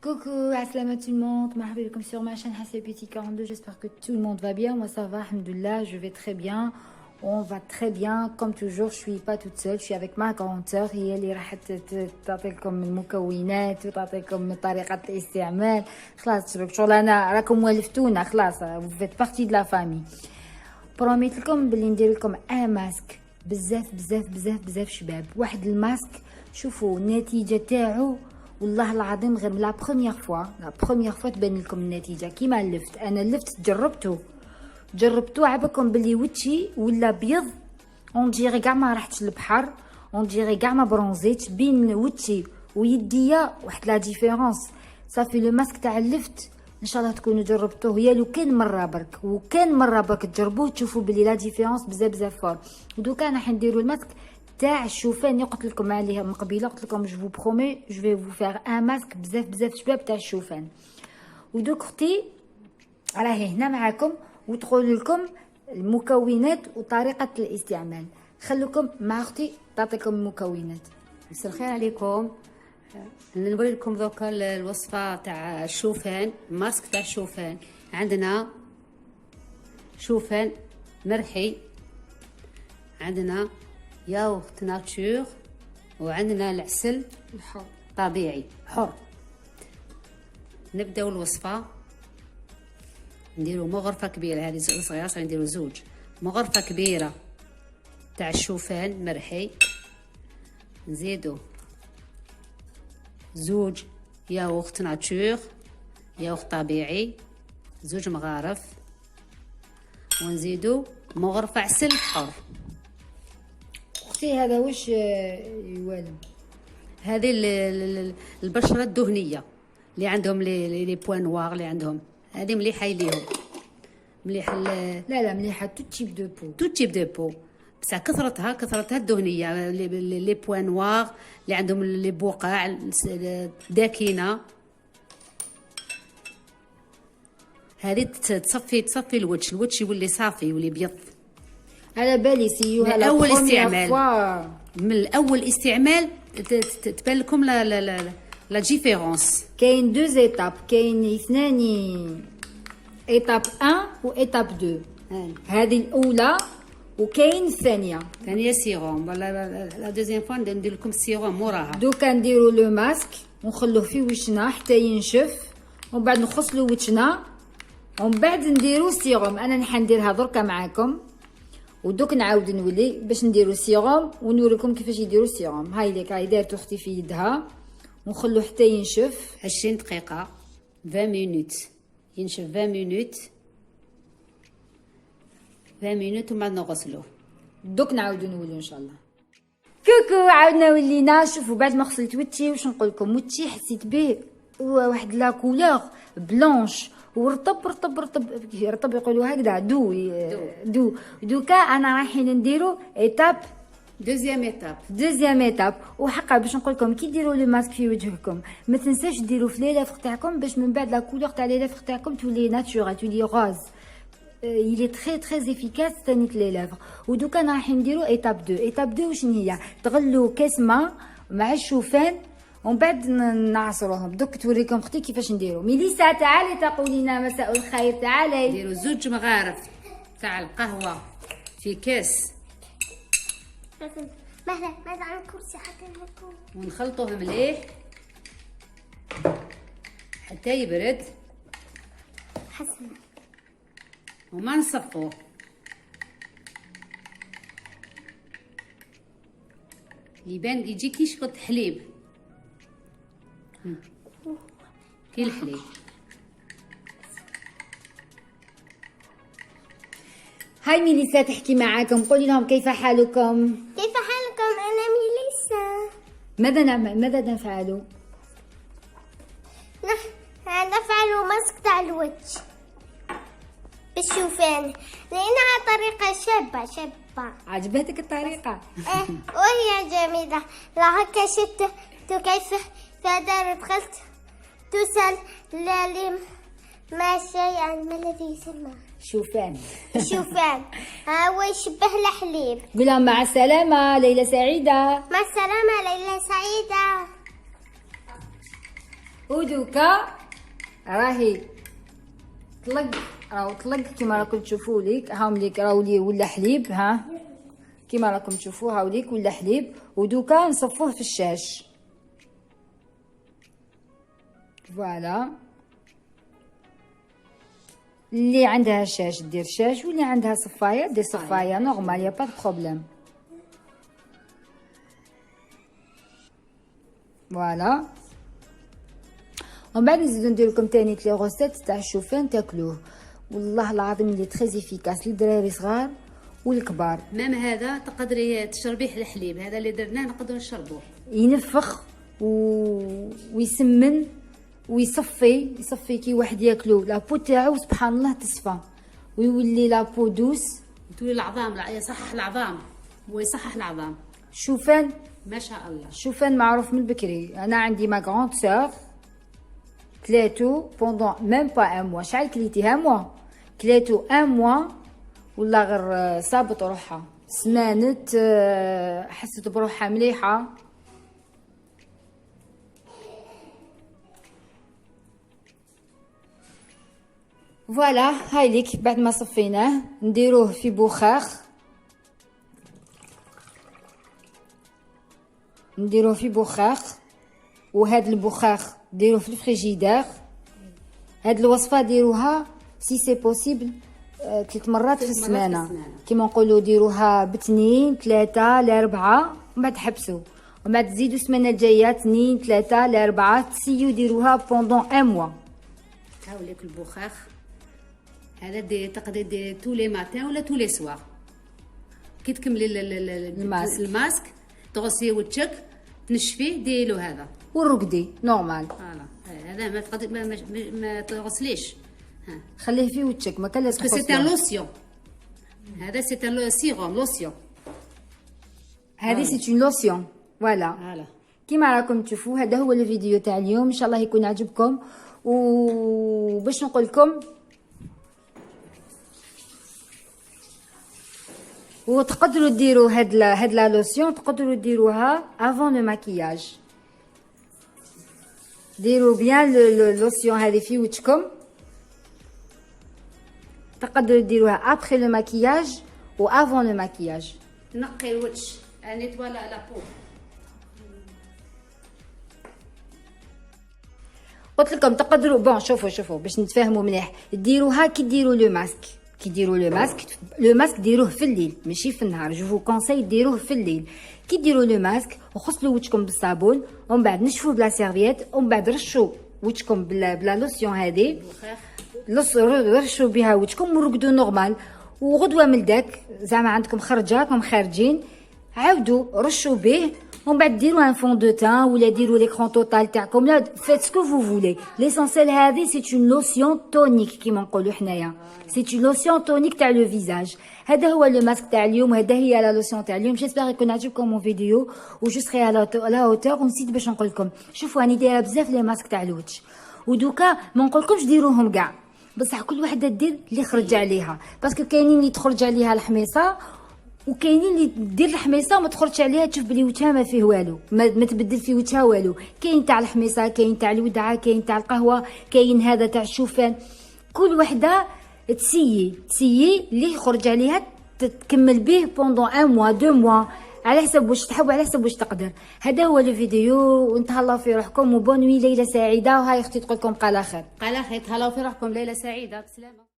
Coucou, assalam à tout le monde, marhaba bikum sur ma chaîne Hassel Beauty 42, j'espère que tout le monde va bien, moi ça va, alhamdoulilah, je vais très bien, on va très bien, comme toujours, je suis pas toute seule, je suis avec ma grande sœur, هي اللي راح تعطيكم المكونات وتعطيكم طريقة الاستعمال، خلاص شغل انا راكم ولفتونا خلاص، vous faites partie de la famille. بروميت لكم بلي ندير لكم ان ماسك بزاف بزاف بزاف بزاف شباب، واحد الماسك شوفوا النتيجة تاعو والله العظيم غير لا بروميير فوا تبان لكم النتيجه كيما اللفت. انا اللفت جربتو عبكم بلي وجهي ولا بيض، اون ديري كاع ما رحتش للبحر، اون ديري كاع ما برونزيت، بين وجهي ويديا واحد لا ديفيرونس. صافي لو ماسك تاع اللفت ان شاء الله تكونوا جربتوه، يا لو كان مره برك وكان مره برك تجربوه تشوفوا بلي لا ديفيرونس بزاف بزاف فور. ودوكا راح نديروا الماسك تاع الشوفان اللي قلت لكم عليه من قبيله، قلت لكم جو برومي جو في فو فيغ ان ماسك بزاف بزاف شباب تاع الشوفان. ودوك اختي راهي هنا معاكم وتقول لكم المكونات وطريقه الاستعمال. خلوكم مع اختي تعطيكم المكونات. مساء الخير عليكم. نوري لكم دوكا الوصفه تاع الشوفان، ماسك تاع الشوفان. عندنا شوفان مرحي، عندنا ياغورت ناتور، وعندنا العسل الحر طبيعي حر. نبداو الوصفه. نديرو مغرفه كبيره، هذه صغيره نديرو زوج مغرفه كبيره تاع الشوفان مرحي، نزيدو زوج ياغورت ناتور ياغورت طبيعي زوج مغارف، ونزيدو مغرفه عسل حر. اختي هذا واش يوالم؟ هذه البشره الدهنيه اللي عندهم لي بوين نوار اللي عندهم، هذه مليحه ليهم، مليحه. لا مليحه تو تيب دو بو، تو تيب دو بو، بصح كثرتها الدهنيه، لي بوين نوار اللي عندهم لي بقع داكنه، هذه تصفي الوجه يولي صافي يولي بيض. على بالي سيوها من اول استعمال، من الاول استعمال تبان لكم لا ديفيرونس. كاين دو ايتاب، كاين اثنان ايتاب 1 و ايتاب 2، هذه الاولى وكاين الثانيه سيروم، ولا لا دوزيام فوا ندير لكم السيروم موراها. دوكا نديرو لو ماسك ونخلوه في وشنا حتى ينشف، ومن بعد نغسلو وجهنا، ومن بعد نديرو السيروم. انا نحنديرها دركا معاكم، ودوك نعاود نولي باش نديرو السيروم ونوريكم كيفاش يديروا السيروم. هاي ليك هاي دارت اختي في يدها، ونخلوه حتى ينشف 20 دقيقه 20 مينوت، ينشف 20 مينوت 20 مينوت ومن بعد نغسلوه. دوك نعاودو نوليو ان شاء الله. كوكو عاودنا ولينا. شوفوا بعد ما غسلت وجهي واش نقول لكم، وجهي حسيت به واحد لا كولور بلونش رطب يقولوا هكذا دوكا انا رايحين نديرو ايتاب دوزيام ايتاب. وحقا باش نقول لكم كي ديروا لو ماسك في وجهكم ما تنساوش ديروا في لي لافغ تاعكم باش من بعد لا كولور تاع لي لافغ تاعكم تولي ناتشورال، تولي غاز. il est très efficace تانيك لي لافغ. ودوكا انا رايحين نديرو ايتاب 2 وشنو هي؟ تغلوا كاس ماء مع الشوفان ومن بعد نعصروهم. دوك توريكم اختي كيفاش نديرو. ميليسا تعالي تقولي لنا مساء الخير، تعالي. نديرو زوج مغارف تاع القهوه في كاس، ماذا عن كرسي حتى نكون، ونخلطوه مليح حتى يبرد حسنا وما نصفوه. يبان يجي كي شفط حليب، كي الحليب. هاي ميليسا تحكي معاكم، قولي لهم كيف حالكم؟ كيف حالكم؟ أنا ميليسا. ماذا نفعل؟ نفعل ماسك تاع الوجه بالشوفان، لأنها طريقة شابة. عجبتك الطريقة؟ وهي جميلة. هكا شفت كيف فدار دخلت تسأل لالي ما شيء ما الذي يسمى شوفان. هو يشبه الحليب. قول لهم مع السلامة، ليلة سعيدة. مع السلامة، ليلة سعيدة. ودوكا راهي طلق كيما راكم تشوفوا ليك هاهم ليك راهو لي ولا حليب. ها كيما راكم تشوفوا هاو ليك ولا حليب. ودوكا نصفوه في الشاش. فوالا اللي عندها شاش دير شاش واللي عندها صفايه دير صفايه نورمال يا با دو بروبليم. فوالا ومن بعد نزيدو ندير لكم تاني لي غوسيت تاع الشوفان تاكلوه والله العظيم اللي تري افيكاس للدراري صغار والكبار. مام هذا تقدري تشربيه الحليب هذا اللي درناه نقدروا نشربوه. ينفخ ويسمن ويصفي كي واحد ياكلو لابو تاعو سبحان الله تصفى ويولي لابو دوس. تولي العظام يصحح العظام ويصحح العظام. شوفان ما شاء الله. شوفان معروف من بكري. انا عندي ما غراند سور كلاتو بوندون ميم با ان موا. شحال كليتيها موا؟ كلاتو ان موا ولا غير صابت روحها سمانت حست بروحها مليحه. فوالا هاي ليك بعد ما صفيناه نديروه في بخار. وهاد البخار ديروه في الفريجيدير. هاد الوصفه ديروها سي سي بوسيبل 3 مرات في السمانه كيما نقولوا ديروها ب2 3 ل 4 ومن بعد حبسوا ومن بعد تزيدوا السمانه الجايه 2 3 ل 4 تسيو ديروها بوندون ان موا. هاوليك البخار هذا تقدر دير تو لي ماتان ولا تو لي سوار. كي تكملي الماسك تغسلي وجهك تنشفيه ديري له هذا والرقدي نورمال. هذا ما تقدر ما تغسليش. خليه في وجهك ما كان لازم تغسليه. سي ان لوسيون. هذا سي ان سيروم لوسيون. هذه سي اون لوسيون. فوالا كيما راكم تشوفوا هذا هو الفيديو تاع اليوم. ان شاء الله يكون عجبكم. وباش نقول لكم وتقدروا ديروا هاد لا لوسيون تقدروا ديروها افون لو ماكياج. ديروا بيان لوسيون هذه في وجهكم. تقدروا ديروها ابخي لو ماكياج و افون لو ماكياج. نقي الوجه نيتوالا لا بو. قلت لكم تقدروا بون شوفوا باش نتفاهموا مليح ديروها كي ديروا لو ماسك ديروه في الليل ماشي في النهار. جو فو كونساي ديروه في الليل كي ديروا لو ماسك وغسلوا وجهكم بالصابون ومن بعد نشفوا بلا سيرفييت ومن بعد رشوا وجهكم بلا لوسيون هذه رشوا بها وجهكم ورقدوا نورمال. وغدوه من داك زعما عندكم خرجه راكم خارجين عاودوا رشوا به ومن بعد ديروا ان فون دو تان ولا ديروا ليكرون توتال تاعكم لا فيت سكو فو فولي. ليسونسيال هذه سي اون لوسيون تونيك كيما نقولوا حنايا. سي اون لوسيون تونيك تاع لو فيزاج. هذا هو لو ماسك تاع اليوم. هذا هي لا لوسيون تاع اليوم. جيسبر يكون عجبكم مون فيديو وجو سري على هوتور. ونسيت باش نقول لكم شوفوا راني دايره بزاف لي ماسك تاع الوجه ودوكا ما نقولكمش ديروهم كاع بصح كل وحده دير اللي خرج عليها باسكو كاينين اللي تخرج عليها الحميصه وكاينين اللي دير الحميصه وما تخرجش عليها تشوف بلي وجهها ما فيه والو ما تبدل في وجهها والو. كاين تاع الحميصه كاين تاع الودعه كاين تاع القهوه كاين هذا تاع الشوفان. كل وحده تسيي اللي يخرج عليها تكمل به بوندون ان موا 2 موا على حسب واش تحب وعلى حسب واش تقدر. هذا هو الفيديو وانتهلاو في روحكم وبونوي ليله سعيده. وهاي اختي تقول لكم قال خير. تهلاو في روحكم ليله سعيده. بسلامه.